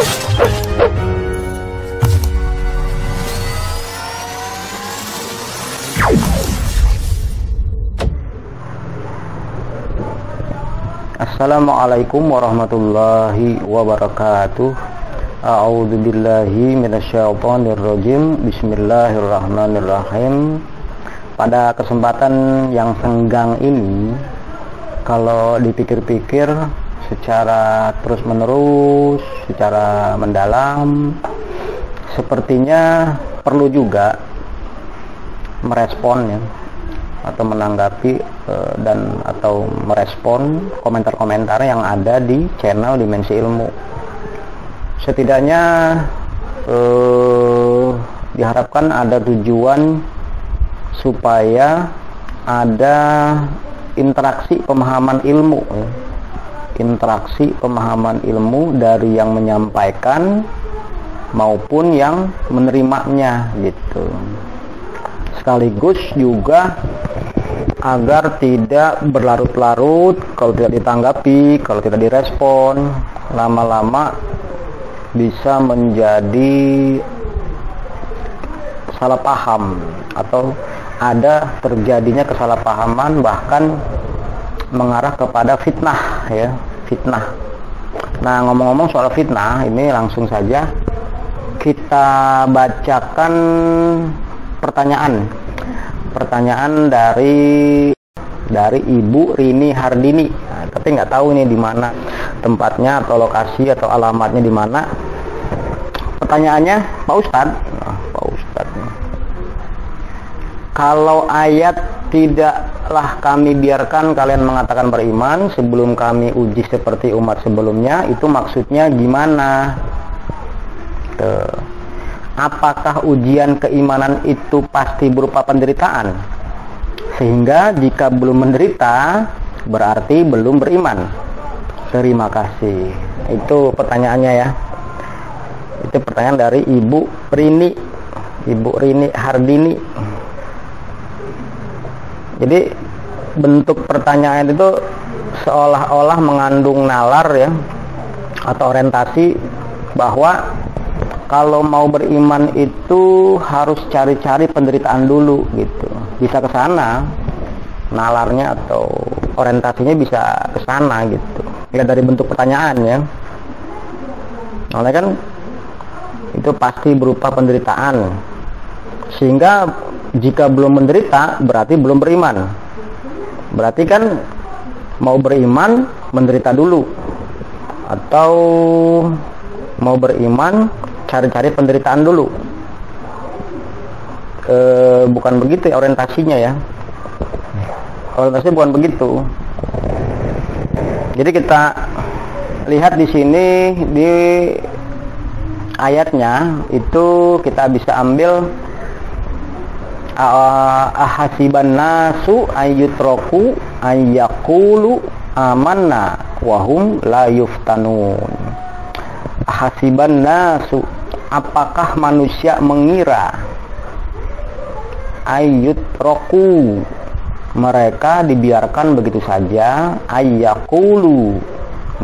Assalamualaikum warahmatullahi wabarakatuh. A'udzubillahi minasyaitonirrajim. Bismillahirrahmanirrahim. Pada kesempatan yang senggang ini, kalau dipikir-pikir secara terus-menerus, secara mendalam, sepertinya perlu juga merespon ya, atau menanggapi atau merespon komentar-komentar yang ada di channel Dimensi Ilmu. Setidaknya diharapkan ada tujuan supaya ada interaksi pemahaman ilmu ya. Interaksi pemahaman ilmu dari yang menyampaikan maupun yang menerimanya gitu. Sekaligus juga agar tidak berlarut-larut kalau tidak ditanggapi, kalau tidak direspon, lama-lama bisa menjadi salah paham atau ada terjadinya kesalahpahaman, bahkan mengarah kepada fitnah ya, fitnah. Nah, ngomong-ngomong soal fitnah, ini langsung saja kita bacakan pertanyaan dari Ibu Rini Hardini. Nah, tapi nggak tahu nih di mana tempatnya atau lokasi atau alamatnya di mana. Pertanyaannya, Pak Ustadz, Pak Ustadz, kalau ayat tidaklah kami biarkan kalian mengatakan beriman sebelum kami uji seperti umat sebelumnya, itu maksudnya gimana? Apakah ujian keimanan itu pasti berupa penderitaan? Sehingga jika belum menderita, berarti belum beriman. Terima kasih. Itu pertanyaannya ya. Itu pertanyaan dari Ibu Rini Hardini. Jadi bentuk pertanyaan itu seolah-olah mengandung nalar ya, atau orientasi bahwa kalau mau beriman itu harus cari-cari penderitaan dulu gitu. Bisa ke sana nalarnya atau orientasinya, bisa ke sana gitu. Lihat dari bentuk pertanyaan ya. Soalnya kan itu pasti berupa penderitaan. Sehingga jika belum menderita berarti belum beriman. Berarti kan mau beriman menderita dulu, atau mau beriman cari-cari penderitaan dulu. Bukan begitu ya orientasinya ya. Orientasinya bukan begitu. Jadi kita lihat di sini di ayatnya itu kita bisa ambil ahasiban nasu ayyutraku ayyaqulu amanna wahum la yuftanun. Ahasiban nasu, apakah manusia mengira, ayyutraku, mereka dibiarkan begitu saja, ayyaqulu,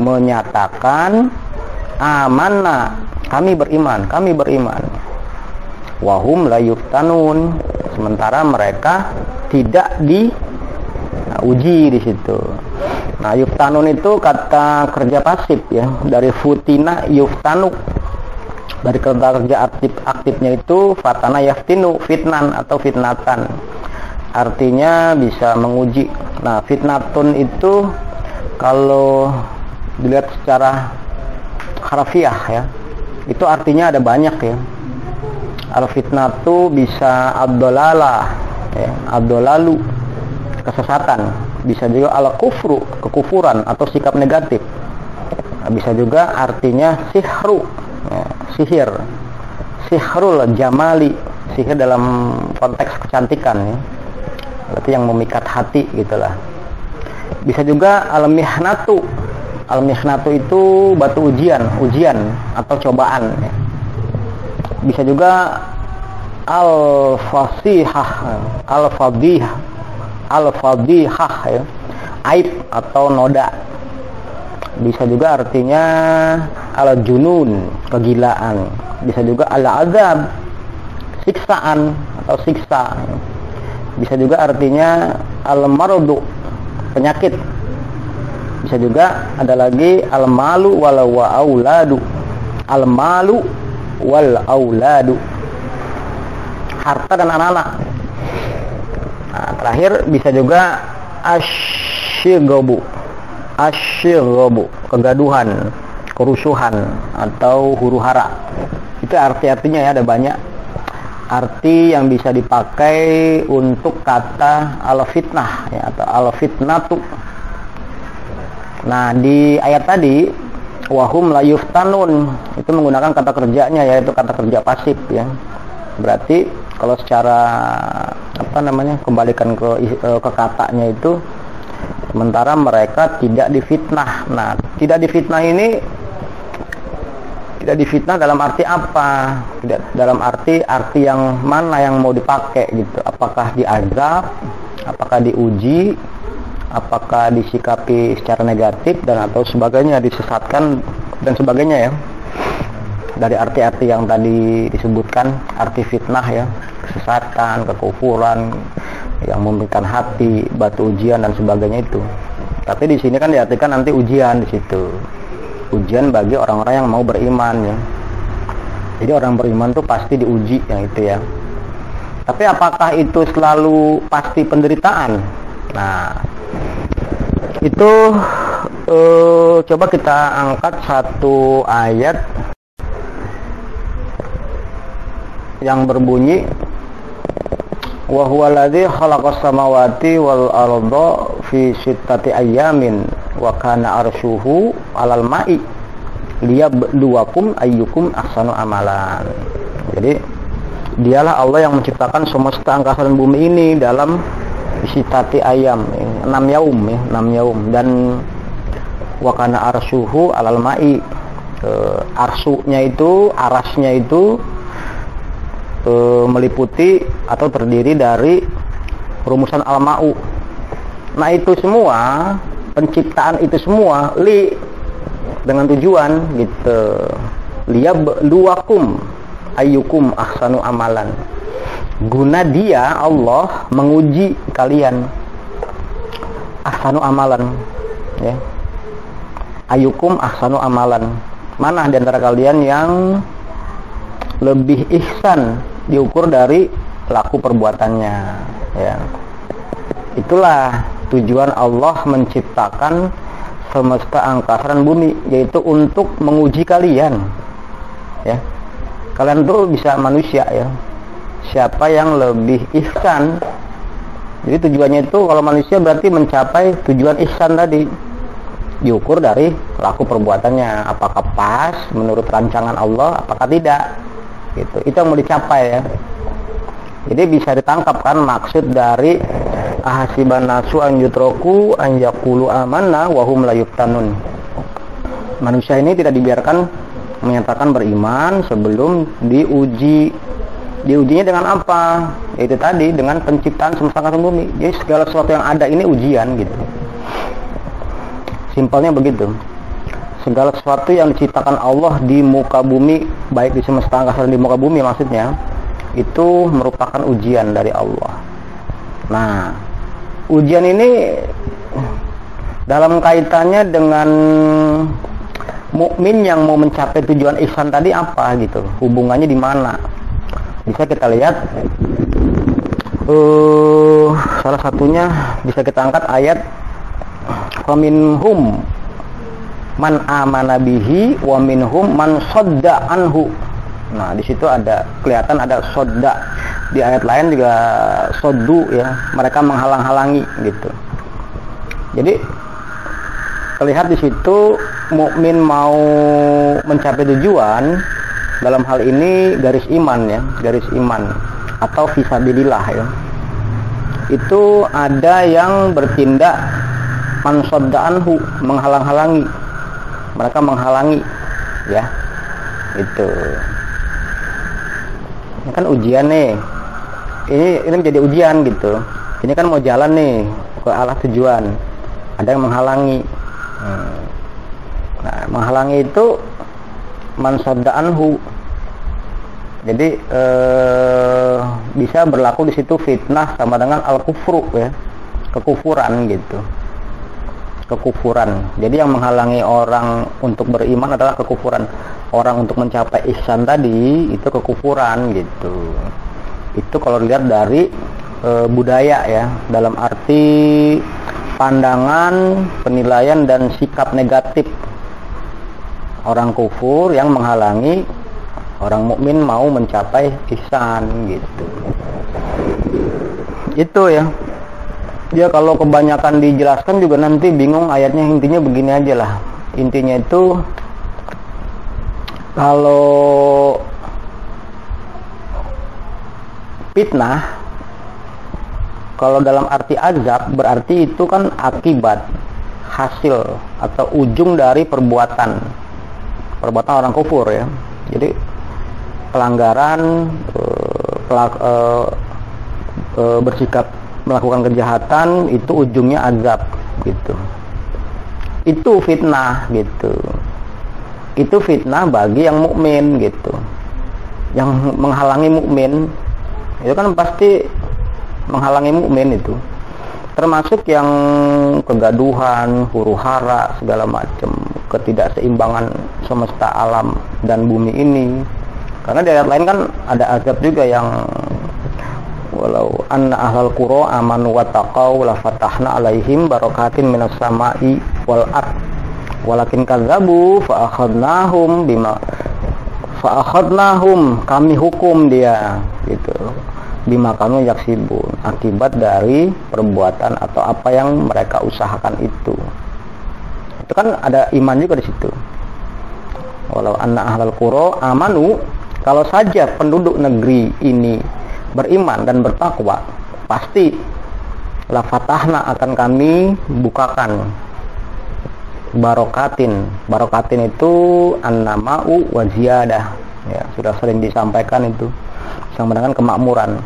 menyatakan, amanna, kami beriman, wahum la yuftanun, sementara mereka tidak diuji di situ. Nah, yuftanun itu kata kerja pasif ya, dari futina yuftanu. Dari kata kerja aktifnya itu fatana yaftinu, fitnan atau fitnatan. Artinya bisa menguji. Nah, fitnatun itu kalau dilihat secara harfiah ya, itu artinya ada banyak ya. Al-fitnatu bisa ad-dalalah ya, ad-dalalu, kesesatan. Bisa juga al-kufru, kekufuran atau sikap negatif. Nah, bisa juga artinya sihru ya, sihir, sihrul jamali, sihir dalam konteks kecantikan ya, berarti yang memikat hati gitulah. Bisa juga al-mihnatu, al-mihnatu itu batu ujian atau cobaan ya. Bisa juga al-fasihah, al-fadihah ya, aib atau noda. Bisa juga artinya al-junun, kegilaan. Bisa juga al-azab, siksaan atau siksa. Bisa juga artinya al-maradu, penyakit. Bisa juga ada lagi al-malu wal auladu. Al-malu wal auladu, harta dan anak-anak. Nah, terakhir bisa juga asyighabu, kegaduhan, kerusuhan atau huru-hara. Itu arti-artinya ya, ada banyak arti yang bisa dipakai untuk kata al-fitnah ya, atau al-fitnatu. Nah, di ayat tadi wahum la yuftanun itu menggunakan kata kerjanya, yaitu kata kerja pasif ya. Berarti kalau secara kembalikan ke katanya itu, sementara mereka tidak difitnah. Nah, tidak difitnah ini tidak difitnah dalam arti apa? Tidak dalam arti yang mana yang mau dipakai gitu. Apakah diazab, apakah diuji, apakah disikapi secara negatif dan atau sebagainya, disesatkan dan sebagainya ya. Dari arti-arti yang tadi disebutkan, arti fitnah ya, kesesatan, kekufuran, yang memberikan hati, batu ujian dan sebagainya itu. Tapi di sini kan diartikan nanti ujian di situ. Ujian bagi orang-orang yang mau beriman ya. Jadi orang beriman tuh pasti diuji yang itu ya. Tapi apakah itu selalu pasti penderitaan? Nah, itu coba kita angkat satu ayat yang berbunyi wa huwa alladzi khalaqas samawati wal arda fi sittati ayyamin wa kana arshuhu 'alal ma'i liyabluwakum ayyukum ahsanu amalan. Jadi dialah Allah yang menciptakan semesta angkasa dan bumi ini dalam sittati ayyam, 6 yaum ya, 6 yaum, dan wa kana arshuhu 'alal ma'i. Arsunya itu, arasnya itu meliputi atau terdiri dari rumusan al-ma'u. Nah, itu semua, penciptaan itu semua dengan tujuan gitu, liyabluwakum ayyukum ahsanu amalan. Guna dia Allah menguji kalian. Ahsanu amalan ya. Ayyukum ahsanu amalan. Mana di antara kalian yang lebih ihsan diukur dari laku perbuatannya ya. Itulah tujuan Allah menciptakan semesta angkasa dan bumi, yaitu untuk menguji kalian ya. Kalian tuh bisa manusia ya, siapa yang lebih ihsan. Jadi tujuannya itu kalau manusia berarti mencapai tujuan ihsan tadi, diukur dari laku perbuatannya, apakah pas menurut rancangan Allah, apakah tidak gitu. Itu yang mau dicapai ya. Jadi bisa ditangkap kan maksud dari ahasiban nasu an yutraku an yaqulu amanna wa hum la yuftanun. Manusia ini tidak dibiarkan menyatakan beriman sebelum diuji. Diujinya dengan apa? Itu tadi, dengan penciptaan semesta angkasa bumi. Jadi segala sesuatu yang ada ini ujian gitu. Simpelnya begitu. Segala sesuatu yang diciptakan Allah di muka bumi, baik di semesta angkasa dan di muka bumi maksudnya, itu merupakan ujian dari Allah. Nah, ujian ini dalam kaitannya dengan mukmin yang mau mencapai tujuan ihsan tadi apa gitu, hubungannya di mana? Bisa kita lihat salah satunya bisa kita angkat ayat faminhum man amana bihi wa minhum man sadda anhu. Nah, di situ ada kelihatan ada sodda. Di ayat lain juga soddu ya, mereka menghalang-halangi gitu. Jadi terlihat di situ mukmin mau mencapai tujuan, dalam hal ini garis iman ya, garis iman atau fisabilillah ya. Itu ada yang bertindak man sadda anhu, menghalang-halangi. Mereka menghalangi ya. Itu ini kan ujian nih, ini menjadi ujian gitu. Ini kan mau jalan nih ke arah tujuan, ada yang menghalangi. Nah, menghalangi itu man sadda anhu. Jadi bisa berlaku di situ fitnah sama dengan al-kufru ya, kekufuran gitu. Kekufuran. Jadi yang menghalangi orang untuk beriman adalah kekufuran. Orang untuk mencapai ihsan tadi itu kekufuran gitu. Itu kalau dilihat dari budaya ya, dalam arti pandangan, penilaian dan sikap negatif orang kufur yang menghalangi orang mukmin mau mencapai ihsan gitu. Itu ya. Ya kalau kebanyakan dijelaskan juga nanti bingung ayatnya. Intinya begini aja lah. Intinya itu kalau fitnah, kalau dalam arti azab berarti itu kan akibat, hasil atau ujung dari perbuatan orang kufur ya. Jadi pelanggaran, bersikap melakukan kejahatan itu ujungnya azab gitu. Itu fitnah gitu. Itu fitnah bagi yang mukmin gitu. Yang menghalangi mukmin itu kan pasti menghalangi mukmin itu. Termasuk yang kegaduhan, huru-hara segala macam, ketidakseimbangan semesta alam dan bumi ini. Karena di ayat lain kan ada azab juga yang walau anna ahlal qura amanu wattaqau la fatahna alaihim barakatin minas sama'i wal ard walakin kadzabu fa akhadnahum kami hukum dia gitu bima kanu yaksibun akibat dari perbuatan atau apa yang mereka usahakan itu kan ada iman juga di situ. Walau anna ahlal qura amanu, kalau saja penduduk negeri ini beriman dan bertakwa, pasti la fatahna akan kami bukakan barokatin itu an-nama'u wa ziyadah ya, sudah sering disampaikan itu sama dengan kemakmuran.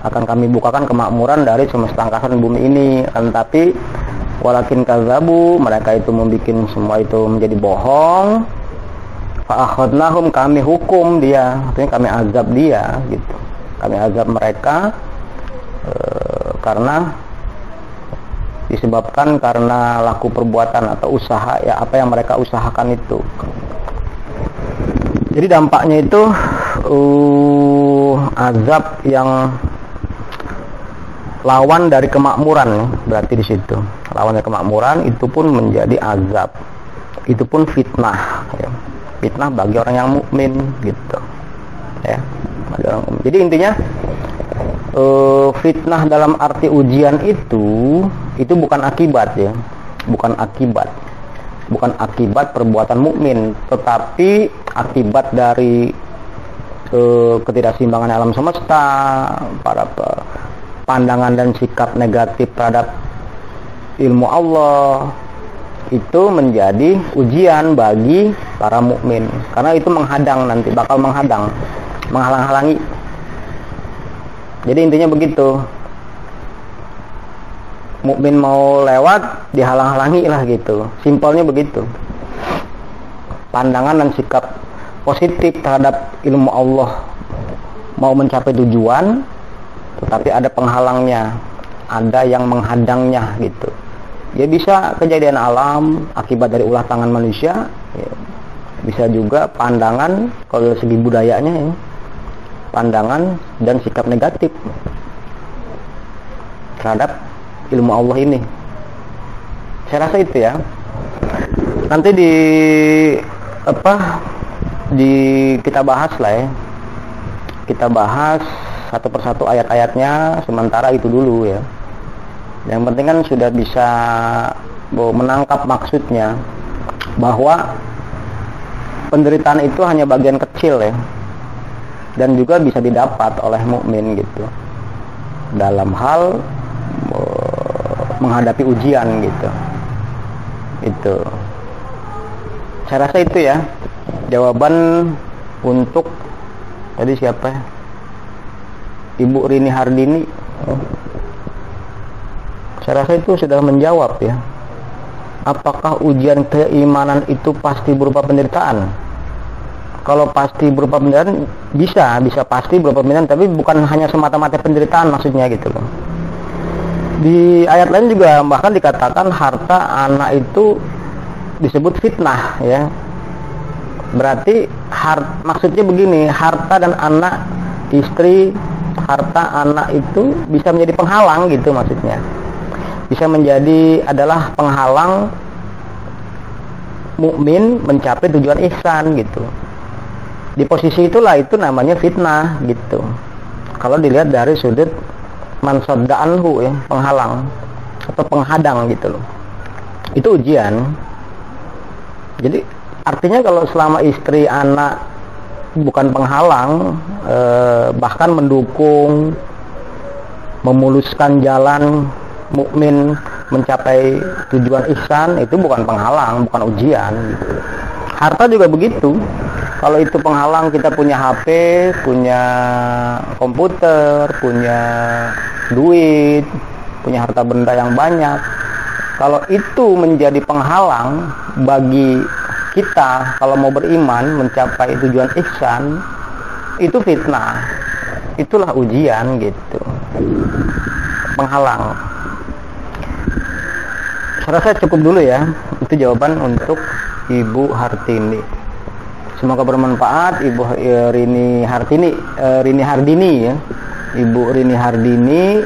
Akan kami bukakan kemakmuran dari semesta angkasa dan bumi ini. Tapi walakin kadzabu, mereka itu membuat semua itu menjadi bohong. Fa akhadnahum, kami hukum dia, artinya kami azab dia gitu. Kami azab mereka karena disebabkan karena laku perbuatan atau usaha ya, apa yang mereka usahakan itu. Jadi dampaknya itu azab yang lawan dari kemakmuran, berarti di situ lawan dari kemakmuran itu pun menjadi azab, itu pun fitnah ya. Fitnah bagi orang yang mukmin gitu ya. Jadi intinya fitnah dalam arti ujian itu bukan akibat ya, bukan akibat perbuatan mukmin, tetapi akibat dari ketidakseimbangan alam semesta, para pandangan dan sikap negatif terhadap ilmu Allah, itu menjadi ujian bagi para mukmin, karena itu menghadang, nanti bakal menghalang-halangi. Jadi intinya begitu, mukmin mau lewat dihalang-halangi lah gitu, simpelnya begitu. Pandangan dan sikap positif terhadap ilmu Allah mau mencapai tujuan, tetapi ada penghalangnya, ada yang menghadangnya gitu. Ya bisa kejadian alam akibat dari ulah tangan manusia ya. Bisa juga pandangan kalau dari segi budayanya ya, pandangan dan sikap negatif terhadap ilmu Allah ini. Saya rasa itu ya. Nanti kita bahas lah ya. Kita bahas satu persatu ayat-ayatnya, sementara itu dulu ya. Yang penting kan sudah bisa menangkap maksudnya, bahwa penderitaan itu hanya bagian kecil ya, dan juga bisa didapat oleh mukmin gitu dalam hal menghadapi ujian gitu. Itu saya rasa itu ya jawaban untuk tadi siapa ya? Ibu Rini Hardini. Saya rasa itu sudah menjawab ya. Apakah ujian keimanan itu pasti berupa penderitaan? Kalau pasti berupa penderitaan bisa pasti berupa penderitaan, tapi bukan hanya semata-mata penderitaan maksudnya gitu loh. Di ayat lain juga bahkan dikatakan harta anak itu disebut fitnah ya. Berarti maksudnya begini, harta dan anak, istri, harta anak itu bisa menjadi penghalang gitu maksudnya. Bisa menjadi adalah penghalang mukmin mencapai tujuan ihsan gitu. Di posisi itulah itu namanya fitnah gitu. Kalau dilihat dari sudut mansadda anhu ya, penghalang atau penghadang gitu loh. Itu ujian. Jadi artinya kalau selama istri anak bukan penghalang, bahkan mendukung, memuluskan jalan mukmin mencapai tujuan ihsan, itu bukan penghalang, bukan ujian gitu. Harta juga begitu. Kalau itu penghalang, kita punya HP, punya komputer, punya duit, punya harta benda yang banyak. Kalau itu menjadi penghalang bagi kita kalau mau beriman mencapai tujuan ihsan, itu fitnah. Itulah ujian gitu. Penghalang. Saya rasa cukup dulu ya. Itu jawaban untuk Ibu Hartini. Semoga bermanfaat Ibu Rini Hardini ya. Ibu Rini Hardini,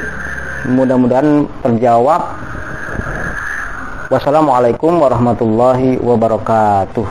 mudah-mudahan terjawab. Wassalamualaikum warahmatullahi wabarakatuh.